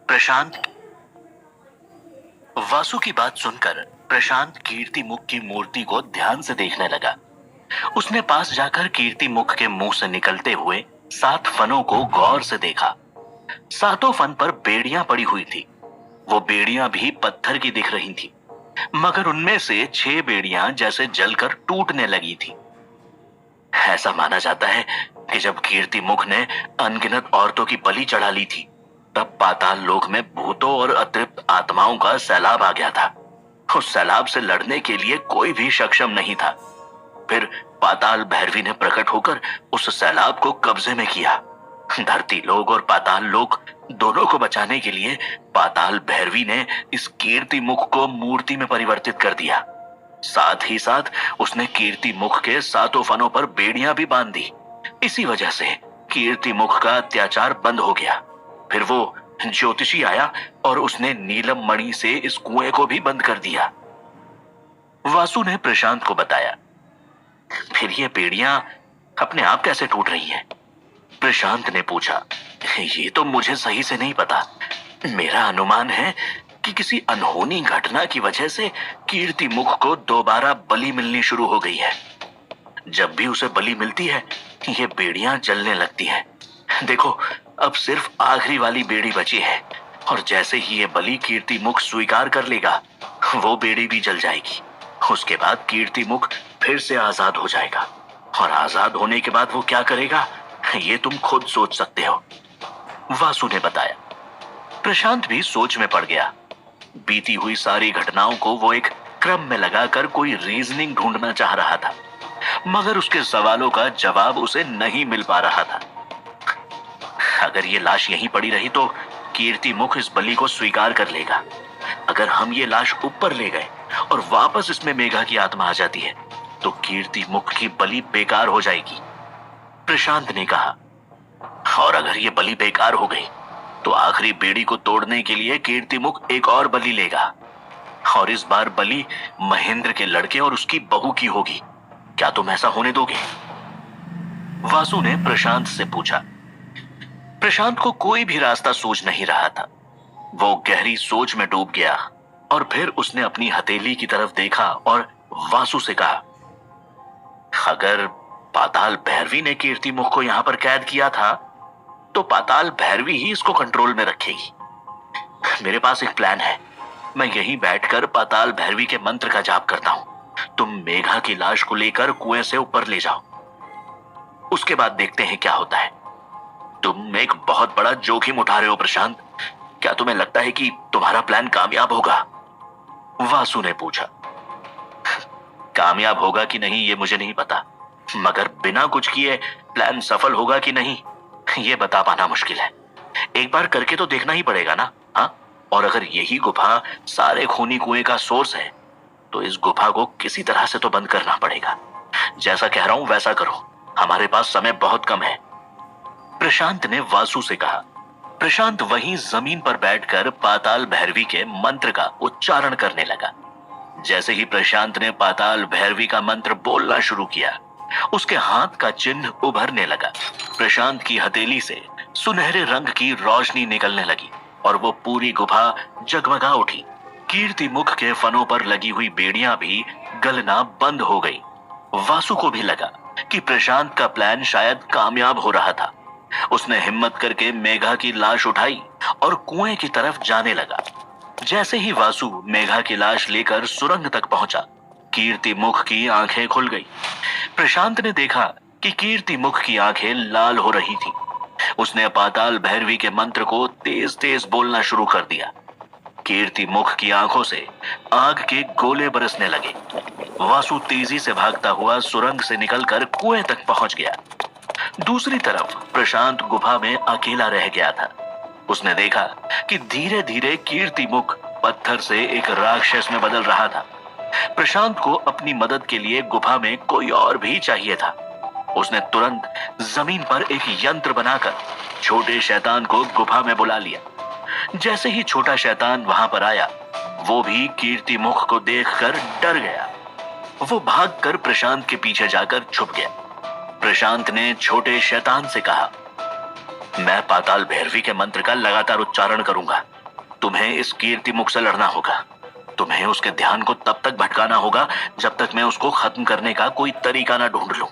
प्रशांत। वासु की बात सुनकर प्रशांत कीर्ति मुख की मूर्ति को ध्यान से देखने लगा। उसने पास जाकर कीर्ति मुख के मुंह से निकलते हुए 7 फनों को गौर से देखा। सातों फन पर बेड़ियां पड़ी हुई थी। वो बेड़ियां भी पत्थर की दिख रही थी, मगर उनमें से 6 बेड़ियां जैसे जलकर टूटने लगी थी। ऐसा माना जाता है कि जब कीर्ति मुख ने अनगिनत औरतों की बलि चढ़ा ली थी, तब पाताल लोक में भूतों और अतृप्त आत्माओं का सैलाब आ गया था। उस सैलाब से लड़ने के लिए कोई भी सक्षम नहीं था। फिर पाताल भैरवी ने प्रकट होकर उस सैलाब को कब्जे में किया। धरती लोक और पाताल लोक दोनों को बचाने के लिए पाताल भैरवी ने इस कीर्ति मुख को मूर्ति में परिवर्तित कर दिया। साथ ही साथ उसने कीर्ति मुख के 7 फनों पर बेड़ियां भी बांध दी। इसी वजह से कीर्ति मुख का अत्याचार बंद हो गया। फिर वो ज्योतिषी आया और उसने नीलम मणि से इस कुएं को भी बंद कर दिया। वासु ने प्रशांत को बताया। फिर ये बेड़ियां अपने आप कैसे टूट रही हैं? प्रशांत ने पूछा। ये तो मुझे सही से नहीं पता। मेरा अनुमान है कि किसी अनहोनी घटना की वजह से कीर्ति मुख को दोबारा बलि मिलनी शुरू हो गई है। जब भी उसे बलि मिलती है, ये बेड़ियां जलने लगती हैं। देखो, अब सिर्फ आखिरी वाली बेड़ी बची है, और जैसे ही ये बलि कीर्ति मुख स्वीकार कर लेगा, वो बेड़ी भी जल जाएगी। उसके बाद कीर्ति मुख फिर से आजाद हो जाएगा, और आजाद होने के बाद वो क्या करेगा, ये तुम खुद सोच सकते हो, वासु ने बताया। प्रशांत भी सोच में पड़ गया। बीती हुई सारी घटनाओं को वो एक क्रम में लगाकर कोई रीजनिंग ढूंढना चाह रहा था, मगर उसके सवालों का जवाब उसे नहीं मिल पा रहा था। अगर ये लाश यहीं पड़ी रही तो कीर्ति मुख इस बलि को स्वीकार कर लेगा। अगर हम ये लाश ऊपर ले गए और वापस इसमें मेघा की आत्मा आ जाती है, तो कीर्ति मुख की बलि बेकार हो जाएगी, प्रशांत ने कहा। और अगर ये बलि बेकार हो गई तो आखिरी बेड़ी को तोड़ने के लिए कीर्ति मुख एक और बलि लेगा, और इस बार बलि महेंद्र के लड़के और उसकी बहू की होगी। क्या तुम ऐसा होने दोगे? वासु ने प्रशांत से पूछा। प्रशांत को कोई भी रास्ता सूझ नहीं रहा था। वो गहरी सोच में डूब गया, और फिर उसने अपनी हथेली की तरफ देखा और वासु से कहा, अगर पाताल भैरवी ने कीर्ति मुख को यहां पर कैद किया था, तो पाताल भैरवी ही इसको कंट्रोल में रखेगी। मेरे पास एक प्लान है। मैं यहीं बैठकर पाताल भैरवी के मंत्र का जाप करता हूं। तुम मेघा की लाश को लेकर कुएं से ऊपर ले जाओ। उसके बाद देखते हैं क्या होता है। तुम एक बहुत बड़ा जोखिम उठा रहे हो प्रशांत। क्या तुम्हें लगता है कि तुम्हारा प्लान कामयाब होगा? वासु ने पूछा। कामयाब होगा कि नहीं ये मुझे नहीं पता, मगर बिना कुछ किए प्लान सफल होगा कि नहीं, ये बता पाना मुश्किल है। एक बार करके तो देखना ही पड़ेगा ना। हाँ, और अगर यही गुफा सारे खूनी कुएं का सोर्स है, तो इस गुफा को किसी तरह से तो बंद करना पड़ेगा। जैसा कह रहा हूं वैसा करो, हमारे पास समय बहुत कम है, प्रशांत ने वासु से कहा। प्रशांत वहीं जमीन पर बैठकर पाताल भैरवी के मंत्र का उच्चारण करने लगा। जैसे ही प्रशांत ने पाताल भैरवी का मंत्र बोलना शुरू किया, उसके हाथ का चिन्ह उभरने लगा। प्रशांत की हथेली से सुनहरे रंग की रोशनी निकलने लगी, और वो पूरी गुफा जगमगा उठी। कीर्ति मुख के फनों पर लगी हुई बेड़ियां भी गलना बंद हो गई। वासु को भी लगा कि प्रशांत का प्लान शायद कामयाब हो रहा था। उसने हिम्मत करके मेघा की लाश उठाई और कुएं की तरफ जाने लगा। जैसे ही वासु मेघा की लाश लेकर सुरंग तक पहुंचा, कीर्ति मुख की आंखें खुल गई। प्रशांत ने देखा कि कीर्ति मुख की आंखें लाल हो रही थी। उसने पाताल भैरवी के मंत्र को तेज तेज बोलना शुरू कर दिया। कीर्ति मुख की आंखों से आग के गोले बरसने लगे। वासु तेजी से भागता हुआ सुरंग से निकलकर कुएं तक पहुंच गया। दूसरी तरफ प्रशांत गुफा में अकेला रह गया था। उसने देखा कि धीरे धीरे कीर्ति मुख पत्थर से एक राक्षस में बदल रहा था। प्रशांत को अपनी मदद के लिए गुफा में कोई और भी चाहिए था। उसने तुरंत जमीन पर एक यंत्र बनाकर छोटे शैतान को गुफा में बुला लिया। जैसे ही छोटा शैतान वहां पर आया, वो भी कीर्ति मुख को देखकर डर गया। वो भागकर प्रशांत के पीछे जाकर छुप गया। प्रशांत ने छोटे शैतान से कहा, मैं पाताल भैरवी के मंत्र का लगातार उच्चारण करूंगा। तुम्हें इस कीर्ति मुख से लड़ना होगा। तुम्हें उसके ध्यान को तब तक भटकाना होगा जब तक मैं उसको खत्म करने का कोई तरीका ना ढूंढ लूं।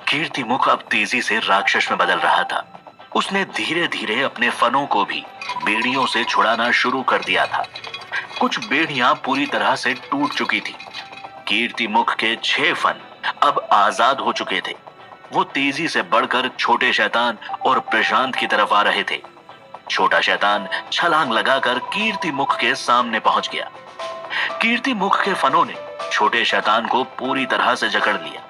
कीर्ति मुख अब तेजी से राक्षस में बदल रहा था। उसने धीरे धीरे अपने फनों को भी बेड़ियों से छुड़ाना शुरू कर दिया था। कुछ बेड़ियां पूरी तरह से टूट चुकी थी। कीर्ति मुख के 6 फन अब आजाद हो चुके थे। वो तेजी से बढ़कर छोटे शैतान और प्रशांत की तरफ आ रहे थे। छोटा शैतान छलांग लगाकर कीर्ति मुख के सामने पहुंच गया। कीर्ति मुख के फनों ने छोटे शैतान को पूरी तरह से जकड़ लिया।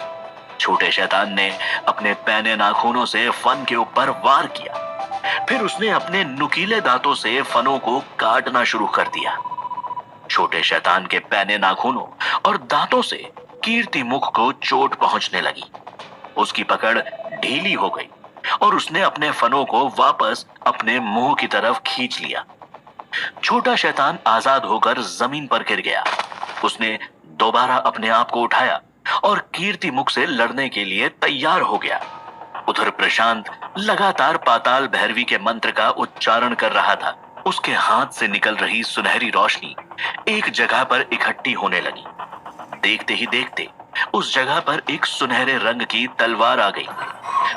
छोटे शैतान ने अपने पैने नाखूनों से फन के ऊपर वार किया। फिर उसने अपने नुकीले दांतों से फनों को काटना शुरू कर दिया। छोटे शैतान के पैने नाखूनों और दांतों से कीर्ति मुख को चोट पहुंचने लगी। उसकी पकड़ ढीली हो गई और उसने अपने फनों को वापस अपने मुंह की तरफ खींच लिया। छोटा शैतान आजाद होकर जमीन पर गिर गया। उसने दोबारा अपने आप को उठाया और कीर्ति मुख से लड़ने के लिए तैयार हो गया। उधर प्रशांत लगातार पाताल भैरवी के मंत्र का उच्चारण कर रहा था। उसके हाथ से निकल रही सुनहरी रोशनी एक जगह पर इकट्ठी होने लगी। देखते ही देखते उस जगह पर एक सुनहरे रंग की तलवार आ गई।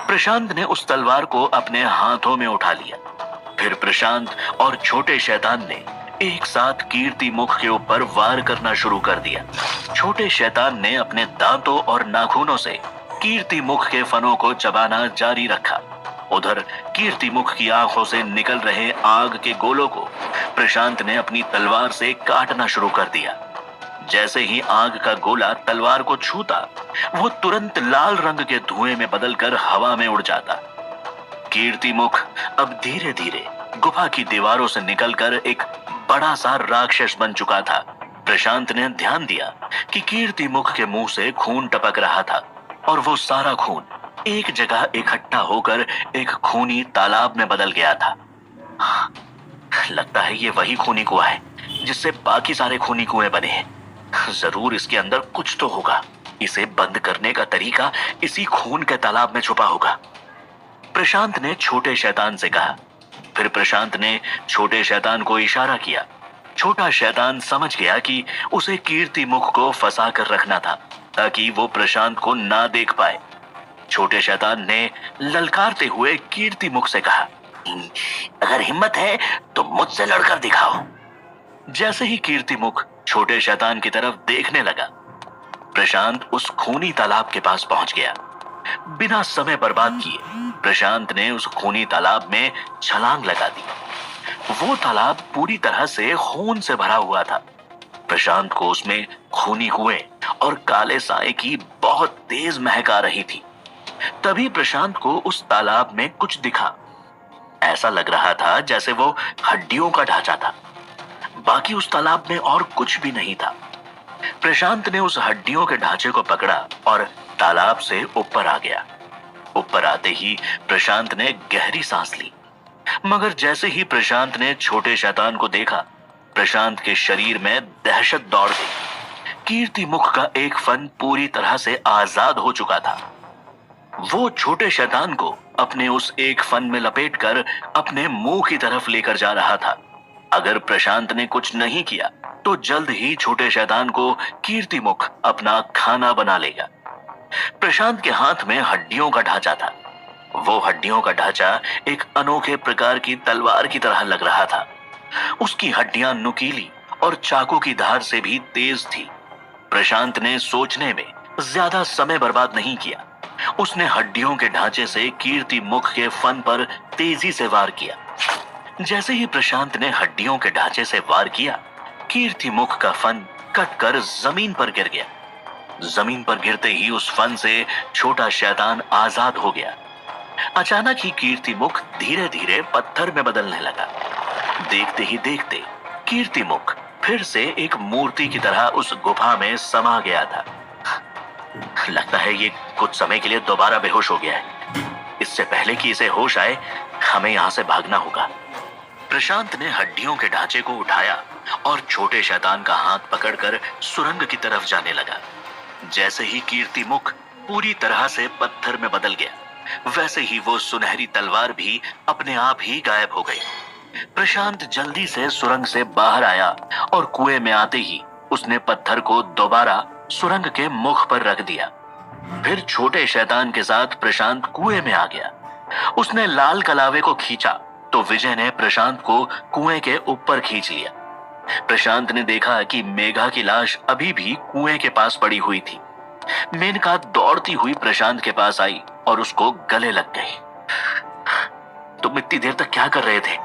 प्रशांत ने उस तलवार को अपने हाथों में उठा लिया। फिर प्रशांत और छोटे शैतान ने एक साथ कीर्ति मुख के ऊपर वार करना शुरू कर दिया। छोटे शैतान ने अपने दांतों और नाखूनों से कीर्ति मुख के फनों को चबाना जारी रखा। उधर कीर्ति मुख की आंखों से निकल रहे आग के गोलों को प्रशांत ने अपनी तलवार से काटना शुरू कर दिया। जैसे ही आग का गोला तलवार को छूता, वो तुरंत लाल रंग के धुएं में बदलकर हवा में उड़ जाता। कीर्ति मुख अब धीरे धीरे गुफा की दीवारों से निकलकर एक बड़ा सा राक्षस बन चुका था। प्रशांत ने ध्यान दिया कि कीर्ति मुख के मुंह से खून टपक रहा था और वो सारा खून एक जगह इकट्ठा होकर एक खूनी तालाब में बदल गया था। लगता है ये वही खूनी कुआं है जिससे बाकी सारे खूनी कुएं बने हैं। जरूर इसके अंदर कुछ तो होगा। इसे बंद करने का तरीका इसी खून के तालाब में छुपा होगा। प्रशांत ने छोटे शैतान से कहा। फिर प्रशांत ने छोटे शैतान को इशारा किया। छोटा शैतान समझ गया कि उसे कीर्ति मुख को फंसा कर रखना था ताकि वो प्रशांत को ना देख पाए। छोटे शैतान ने ललकारते हुए कीर्ति मुख से कहा, अगर हिम्मत है तो मुझसे लड़कर दिखाओ। जैसे ही कीर्ति मुख छोटे शैतान की तरफ देखने लगा, प्रशांत उस खूनी तालाब के पास पहुंच गया। बिना समय बर्बाद किए प्रशांत ने उस खूनी तालाब में छलांग लगा दी। वो तालाब पूरी तरह से खून से भरा हुआ था। प्रशांत को उसमें खूनी कुएं और काले साए की बहुत तेज महक आ रही थी। तभी प्रशांत को उस तालाब में कुछ दिखा। ऐसा लग रहा था जैसे वो हड्डियों का ढांचा था। बाकी उस तालाब में और कुछ भी नहीं था। प्रशांत ने उस हड्डियों के ढांचे को पकड़ा और तालाब से ऊपर आ गया। ऊपर आते ही प्रशांत ने गहरी सांस ली। मगर जैसे ही प्रशांत ने छोटे शैतान को देखा, प्रशांत के शरीर में दहशत दौड़ गई। कीर्ति मुख का एक फन पूरी तरह से आजाद हो चुका था। वो छोटे शैतान को अपने उस एक फन में लपेटकर अपने मुंह की तरफ लेकर जा रहा था। अगर प्रशांत ने कुछ नहीं किया तो जल्द ही छोटे शैतान को कीर्ति मुख अपना खाना बना लेगा। प्रशांत के हाथ में हड्डियों का ढांचा था। वो हड्डियों का ढांचा एक अनोखे प्रकार की तलवार की तरह लग रहा था। उसकी हड्डियां नुकीली और चाकू की धार से भी तेज थी। प्रशांत ने सोचने में ज्यादा समय बर्बाद नहीं किया। उसने हड्डियों के ढांचे से कीर्ति मुख के फन पर तेजी से वार किया। जैसे ही प्रशांत ने हड्डियों के ढांचे से वार किया, कीर्ति मुख का फन कटकर जमीन पर गिर गया। जमीन पर गिरते ही उस फन से छोटा शैतान आजाद हो गया। अचानक ही कीर्ति मुख धीरे धीरे पत्थर में बदलने लगा। देखते ही देखते कीर्ति मुख फिर से एक मूर्ति की तरह उस गुफा में समा गया था। लगता है ये कुछ समय के लिए दोबारा बेहोश हो गया है। इससे पहले कि इसे होश आए, हमें यहां से भागना होगा। प्रशांत ने हड्डियों के ढांचे को उठाया और छोटे शैतान का हाथ पकड़कर सुरंग की तरफ जाने लगा। जैसे ही कीर्ति मुख पूरी तरह से पत्थर में बदल गया, वैसे ही वो सुनहरी तलवार भी अपने आप ही गायब हो गई। प्रशांत जल्दी से सुरंग से बाहर आया और कुएं में आते ही उसने पत्थर को दोबारा सुरंग के मुख पर रख दिया। फिर छोटे शैतान के साथ प्रशांत कुएं में आ गया। उसने लाल कलावे को खींचा तो विजय ने प्रशांत को कुएं के ऊपर खींच लिया। प्रशांत ने देखा कि मेघा की लाश अभी भी कुएं के पास पड़ी हुई थी। मेनका दौड़ती हुई प्रशांत के पास आई और उसको गले लग गई। तुम इतनी देर तक क्या कर रहे थे?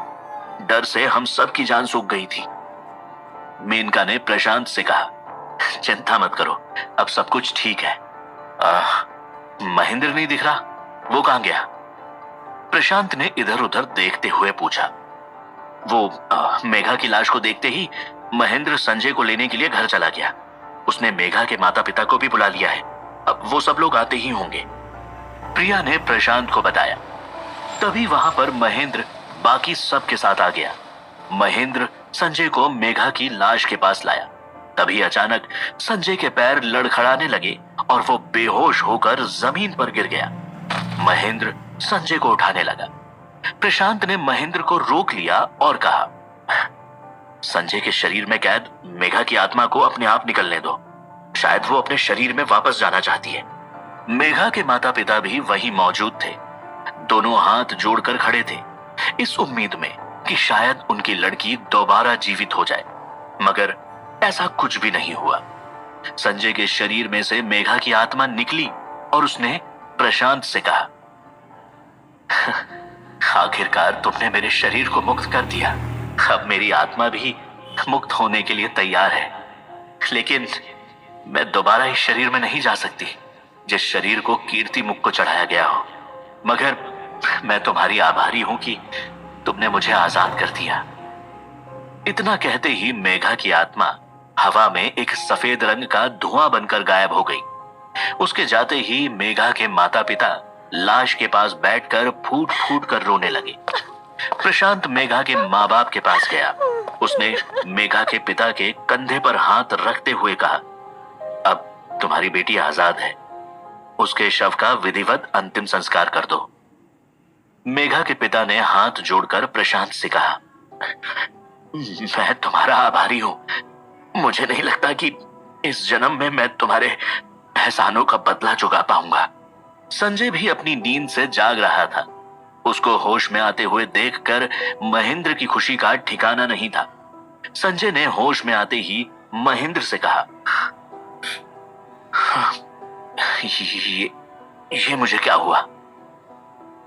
डर से हम सब की जान सूख गई थी। मेनका ने प्रशांत से कहा, चिंता मत करो, अब सब कुछ ठीक है। महेंद्र नहीं दिख रहा, वो कहां गया? प्रशांत ने इधर उधर देखते हुए पूछा। वो मेघा की लाश को देखते ही महेंद्र संजय को लेने के लिए घर चला गया। उसने मेघा के माता पिता को भी बुला लिया है, अब वो सब लोग आते ही होंगे, प्रिया ने प्रशांत को बताया। तभी वहां पर महेंद्र बाकी सब के साथ आ गया। महेंद्र संजय को मेघा की लाश के पास लाया। तभी अचानक संजय के पैर लड़खड़ाने लगे और वो बेहोश होकर जमीन पर गिर गया। महेंद्र संजय को उठाने लगा। प्रशांत ने महेंद्र को रोक लिया और कहा, संजय के शरीर में कैद मेघा की आत्मा को अपने आप निकलने दो, शायद वो अपने शरीर में वापस जाना चाहती है। मेघा के माता पिता भी वहीं मौजूद थे। दोनों हाथ जोड़कर खड़े थे, इस उम्मीद में कि शायद उनकी लड़की दोबारा जीवित हो जाए, मगर ऐसा कुछ भी नहीं हुआ। संजय के शरीर में से मेघा की आत्मा निकली और उसने प्रशांत से कहा, आखिरकार तुमने मेरे शरीर को मुक्त कर दिया, अब मेरी आत्मा भी मुक्त होने के लिए तैयार है। लेकिन मैं दोबारा इस शरीर में नहीं जा सकती जिस शरीर को कीर्ति मुख को चढ़ाया गया हो, मगर मैं तुम्हारी आभारी हूं कि तुमने मुझे आजाद कर दिया। इतना कहते ही मेघा की आत्मा हवा में एक सफेद रंग का धुआं बनकर गायब हो गई। उसके जाते ही मेघा के माता पिता लाश के पास बैठकर फूट फूट कर रोने लगे। प्रशांत मेघा के माँ बाप के पास गया। उसने मेघा के पिता के कंधे पर हाथ रखते हुए कहा, अब तुम्हारी बेटी आजाद है, उसके शव का विधिवत अंतिम संस्कार कर दो। मेघा के पिता ने हाथ जोड़कर प्रशांत से कहा, मैं तुम्हारा आभारी हूं, मुझे नहीं लगता कि इस जन्म में मैं तुम्हारे एहसानों का बदला चुका पाऊंगा। संजय भी अपनी नींद से जाग रहा था। उसको होश में आते हुए देखकर महेंद्र की खुशी का ठिकाना नहीं था। संजय ने होश में आते ही महेंद्र से कहा, ये मुझे क्या हुआ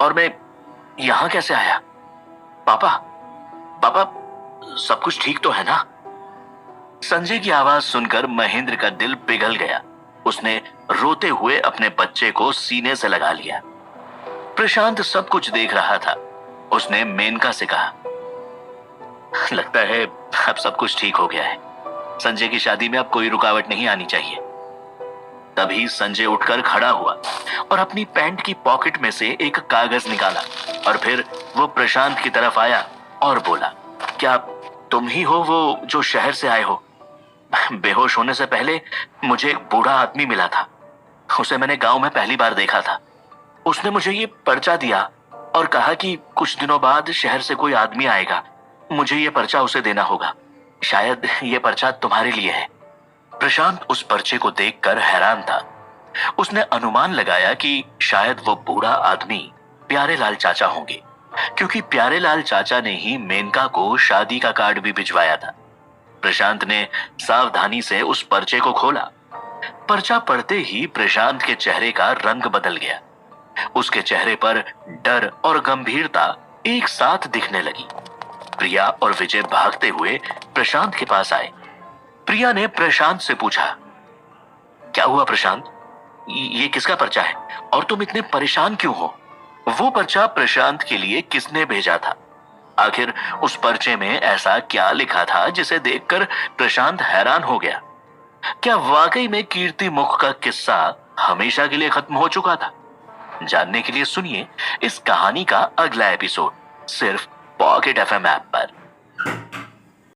और मैं यहां कैसे आया? पापा, पापा, सब कुछ ठीक तो है ना? संजय की आवाज सुनकर महेंद्र का दिल पिघल गया। उसने रोते हुए अपने बच्चे को सीने से लगा लिया। प्रशांत सब कुछ देख रहा था। उसने मेनका से कहा, लगता है अब सब कुछ ठीक हो गया है, संजय की शादी में अब कोई रुकावट नहीं आनी चाहिए। तभी संजय उठकर खड़ा हुआ और अपनी पैंट की पॉकेट में से एक कागज निकाला और फिर वो प्रशांत की तरफ आया और बोला, क्या तुम ही हो वो जो शहर से आए हो? बेहोश होने से पहले मुझे एक बूढ़ा आदमी मिला था, उसे मैंने गांव में पहली बार देखा था। उसने मुझे ये पर्चा दिया और कहा कि कुछ दिनों बाद शहर से कोई आदमी आएगा, मुझे ये पर्चा उसे देना होगा, शायद ये पर्चा तुम्हारे लिए है। प्रशांत उस पर्चे को देखकर हैरान था। उसने अनुमान लगाया कि शायद वो बूढ़ा आदमी प्यारेलाल चाचा होंगे, क्योंकि प्यारेलाल चाचा ने ही मेनका को शादी का कार्ड भी भिजवाया था। प्रशांत ने सावधानी से उस पर्चे को खोला। पर्चा पढ़ते ही प्रशांत के चेहरे का रंग बदल गया। उसके चेहरे पर डर और गंभीरता एक साथ दिखने लगी। प्रिया और विजय भागते हुए प्रशांत के पास आए। प्रिया ने प्रशांत से पूछा, क्या हुआ प्रशांत, ये किसका पर्चा है और तुम इतने परेशान क्यों हो? वो पर्चा प्रशांत के लिए किसने भेजा था? आखिर उस पर्चे में ऐसा क्या लिखा था जिसे देखकर प्रशांत हैरान हो गया? क्या वाकई में कीर्ति मुख का किस्सा हमेशा के लिए खत्म हो चुका था? जानने के लिए सुनिए इस कहानी का अगला एपिसोड सिर्फ पॉकेट एफएम ऐप पर।